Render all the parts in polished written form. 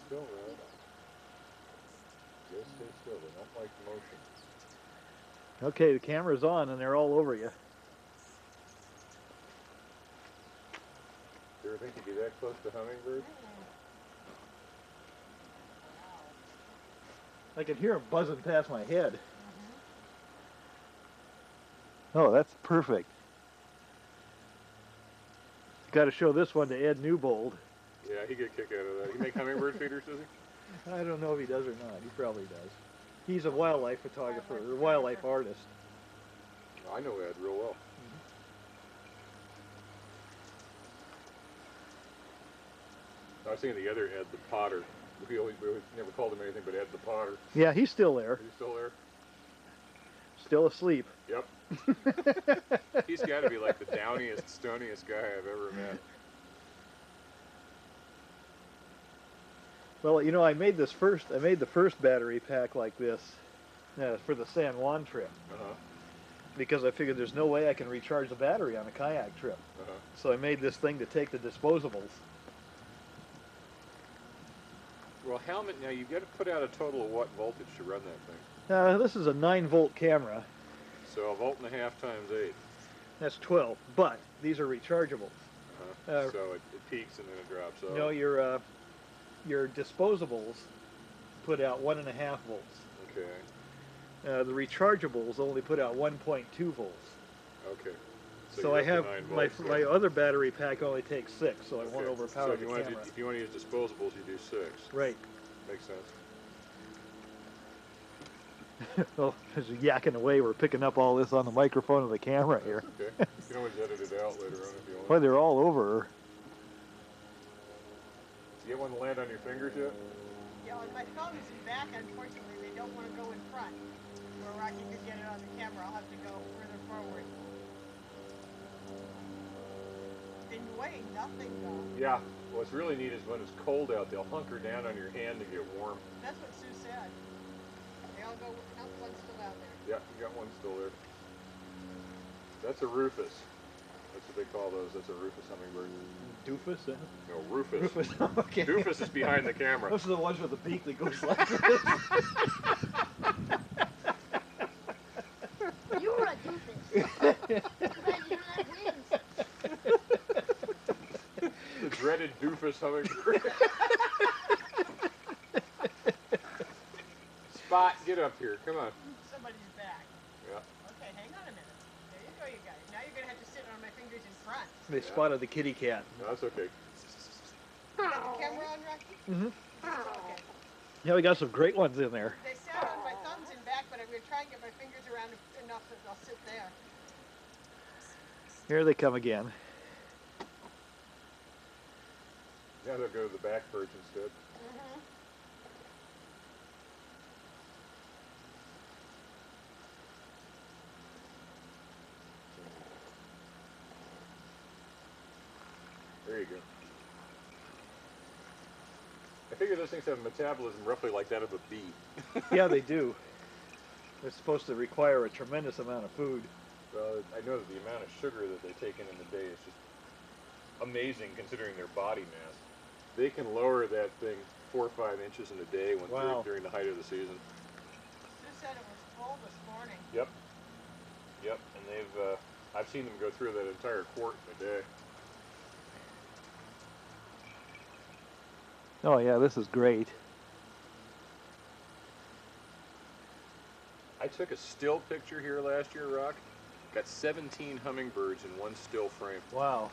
still, Rod. Just stay still. They don't like motion. Okay, the camera's on and they're all over you. You ever think you'd be that close to hummingbirds? I can hear them buzzing past my head. Oh, that's perfect. Got to show this one to Ed Newbold. Yeah, he'd get a kick out of that. You make hummingbird feeders, does he? I don't know if he does or not. He probably does. He's a wildlife photographer, or wildlife artist. I know Ed real well. I was thinking the other Ed, the potter. We always never called him anything but Ed the potter. Yeah, he's still there. Is he still there? Still asleep. Yep. He's got to be like the downiest, stoniest guy I've ever met. Well, you know, I made the first battery pack like this for the San Juan trip. Because I figured there's no way I can recharge the battery on a kayak trip. So I made this thing to take the disposables. Well, helmet, now you've got to put out a total of what voltage to run that thing? This is a 9-volt camera. So 1.5 volts times 8. That's 12, but these are rechargeable. So it peaks and then it drops off. You know, your disposables put out 1.5 volts. Okay. The rechargeables only put out 1.2 volts. Okay. So I have my other battery pack only takes 6, so I won't overpower the camera. If you want to use disposables, you do 6. Right. Makes sense. Well, as you're yakking away, we're picking up all this on the microphone of the camera here. Okay. You can always edit it out later on if you want. Boy, they're all over. Did you get one to land on your fingers yet? Yeah, on my thumbs and back, unfortunately, they don't want to go in front. Where Rocky could get it on the camera, I'll have to go further forward. In weight, nothing though. Yeah. What's really neat is when it's cold out, they'll hunker down on your hand to get warm. That's what Sue said. They all go, not one's still out there. Yeah, you got one still there. That's a rufus. That's what they call those. That's a rufus hummingbird. Doofus? No, rufus. Rufus, okay. Doofus is behind the camera. Those are the ones with the beak that goes like this. You were a doofus. Glad you don't have wings. The dreaded doofus hummingbird. Spot, get up here. Come on. Somebody's back. Yeah. Okay, hang on a minute. There you go, you guys. Now you're going to have to sit on my fingers in front. They spotted the kitty cat. No, that's okay. Got the camera on, Rocky? Okay. Yeah, we got some great ones in there. They sat on my thumbs and back, but I'm going to try and get my fingers around enough that they'll sit there. Here they come again. Now they'll go to the back perch instead. There you go. I figure those things have a metabolism roughly like that of a bee. Yeah, they do. They're supposed to require a tremendous amount of food. Well, I know that the amount of sugar that they take in the day is just amazing considering their body mass. They can lower that thing 4 or 5 inches in a day when during the height of the season. Sue said it was full this morning. Yep. Yep, and they've, I've seen them go through that entire quart in a day. Oh yeah, this is great. I took a still picture here last year, Rock. Got 17 hummingbirds in one still frame. Wow.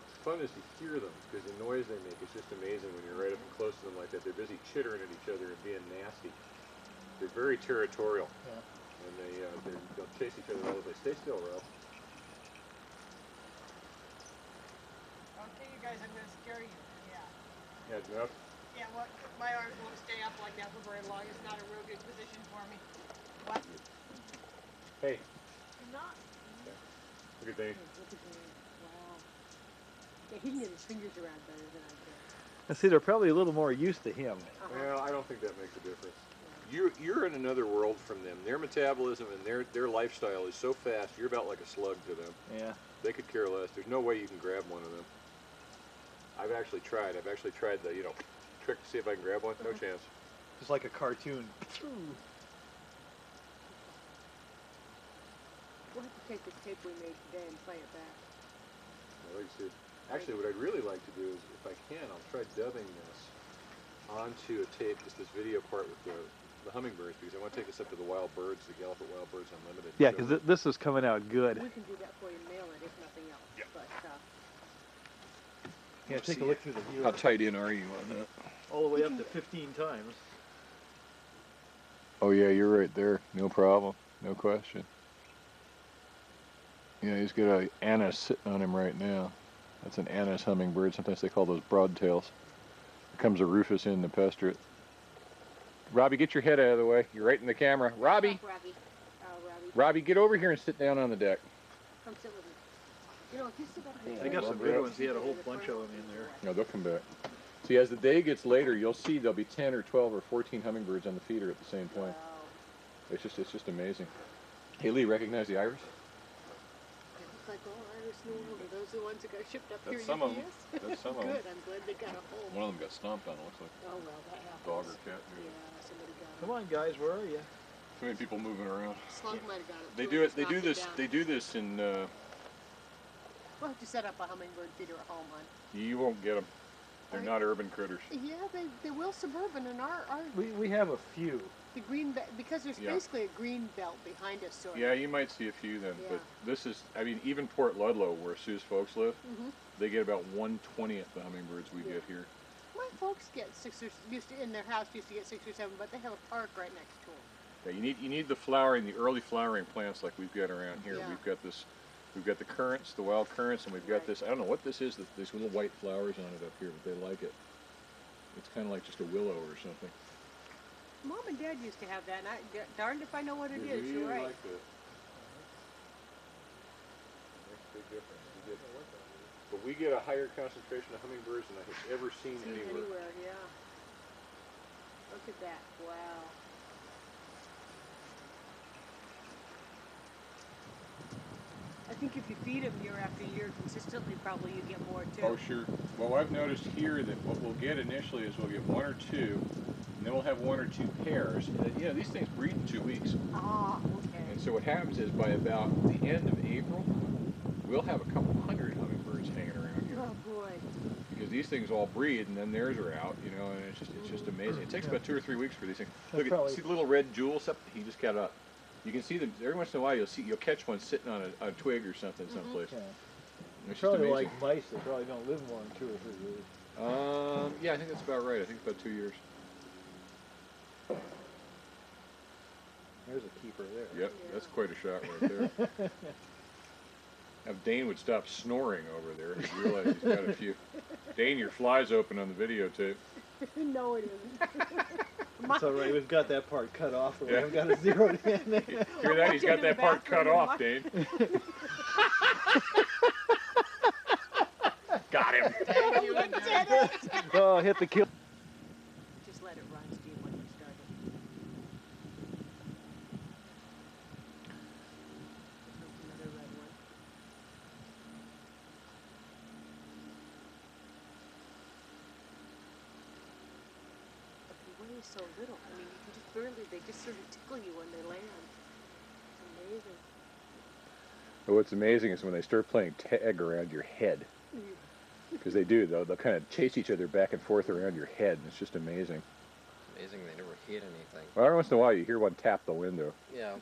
It's fun is to hear them because the noise they make is just amazing when you're right up and close to them like that. They're busy chittering at each other and being nasty. They're very territorial. Yeah. And they'll chase each other all over the place. Stay still, Ralph. Okay, you guys, I'm going to scare you. Yeah. Yeah, enough? Yeah, well, my arms won't stay up like that for very long. It's not a real good position for me. What? Hey. You're not. Okay. Look at Dane. Look at me. Wow. Yeah, he can get his fingers around better than I can. And see, they're probably a little more used to him. Well, I don't think that makes a difference. you're in another world from them. Their metabolism and their lifestyle is so fast. You're about like a slug to them. Yeah. They could care less. There's no way you can grab one of them. I've actually tried. I've actually tried the trick to see if I can grab one. No chance. Just like a cartoon. We'll have to take this tape we made today and play it back. I'd like to see. Actually, what I'd really like to do is, if I can, I'll try dubbing this onto a tape, just this video part with the hummingbirds, because I want to take this up to the wild birds, the Galliford Wild Birds Unlimited. Yeah, because this is coming out good. We can do that for you and mail it if nothing else. Yeah. But, Yeah, take a look through the viewer. How tight in are you on that? All the way up to 15 times. Oh yeah, you're right there. No problem. No question. Yeah, he's got a anise sitting on him right now. That's an anise hummingbird. Sometimes they call those broadtails. Here comes a rufous in to pester it. Robbie, get your head out of the way. You're right in the camera. Robbie! Robbie. Robbie, get over here and sit down on the deck. Come sit with me. You know, if you sit up here. I got some good ones. He had a whole bunch of them in there. No, they'll come back. See, as the day gets later, you'll see there'll be 10 or 12 or 14 hummingbirds on the feeder at the same point. Wow. It's just amazing. Hey Lee, recognize the iris? It's like, Iris New World. Are those the ones that got shipped up That's here some in of them. UPS? That's some of them. Good. I'm glad they got a home. One of them got stomped on, it looks like. Oh, well, that happens. Dog or cat. Yeah, somebody got it. Come on, guys, where are you? Too many people moving around. Slug might have got it. They too, do and it. They do knocked it this. down. They do this in. We'll have to set up a hummingbird feeder at home, hon. You won't get them. They're Right. not urban critters. Yeah, they will suburban in our We have a few. the green because there's Yeah. basically a green belt behind us, sort of. Yeah, you might see a few then, Yeah. but this is. I mean, even Port Ludlow, where Sue's folks live, Mhm. they get about 1/20th the hummingbirds we Yeah. get here. My folks get in their house used to get 6 or 7, but they have a park right next to them. Yeah, you need the flowering, the early flowering plants like we've got around here. Yeah. We've got the currants, the wild currants, and we've got Right. this. I don't know what this is. These little white flowers on it up here, but they like it. It's kind of like just a willow or something. Mom and Dad used to have that, and darned if I know what it They is. really You're right. like that. Makes a big difference. But we get a higher concentration of hummingbirds than I have ever seen anywhere. Yeah. Look at that. Wow. I think if you feed them year after year consistently, probably you get more too. Oh, sure. Well, I've noticed here that what we'll get initially is we'll get 1 or 2, and then we'll have 1 or 2 pairs. And, these things breed in 2 weeks. Ah, okay. And so what happens is by about the end of April, we'll have a couple hundred hummingbirds hanging around here. Oh boy. Because these things all breed, and then theirs are out, and it's just amazing. It takes about 2 or 3 weeks for these things. Look at see the little red jewels up? He just got up. You can see them every once in a while. You'll catch one sitting on a twig or something someplace. Yeah. It's just Probably amazing. like mice. They probably don't live more than 2 or 3 years. Yeah, I think that's about right. I think it's about 2 years. There's a keeper there. Yep, that's quite a shot right there. Now, if Dane would stop snoring over there, he'd realize he's got a few. Dane, your fly's open on the videotape. No, it isn't. It's all right. We've got that part cut off. But Yeah. we haven't got it zeroed in. Hear that? He's got that part cut off, Dane. Got him. You did it! Oh, hit the kill. Just let it run, Steve, when you start it. Another red one. But they weigh so little. I mean, you can just barely, they just sort of tickle you when they land. It's amazing. But what's amazing is when they start playing tag around your head. Because they do, though. They'll kind of chase each other back and forth around your head, and it's just amazing. Amazing they never hit anything. Well, every once in a while you hear one tap the window. Yeah,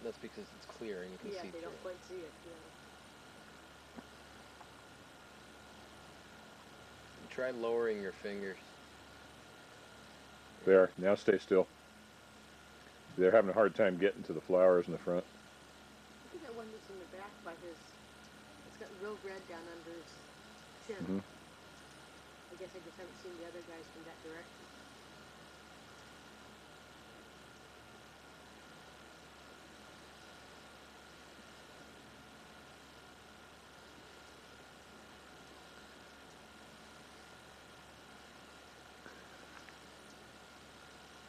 that's because it's clear and you can Yeah, see they through don't it. quite see it. Yeah. Try lowering your fingers. There, now stay still. They're having a hard time getting to the flowers in the front. Look at that one that's in the back by his. It's got real red down under his chin. Mhm. I guess I just haven't seen the other guys from that direction.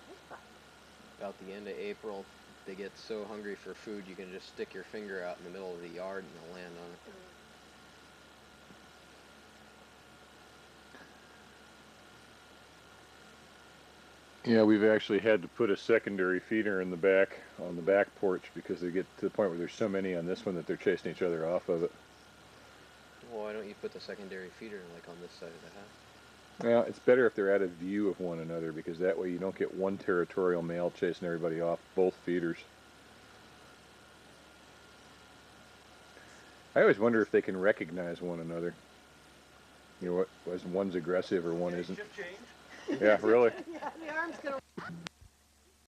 That's fine. about the end of April, they get so hungry for food, you can just stick your finger out in the middle of the yard and they'll land on it. Yeah, we've actually had to put a secondary feeder in the back, on the back porch, because they get to the point where there's so many on this one that they're chasing each other off of it. Well, why don't you put the secondary feeder like on this side of the house? Well, it's better if they're out of view of one another, because that way you don't get one territorial male chasing everybody off both feeders. I always wonder if they can recognize one another. You know, what, was one's aggressive or one isn't. Shift change. Yeah, really. Yeah, the arm's gonna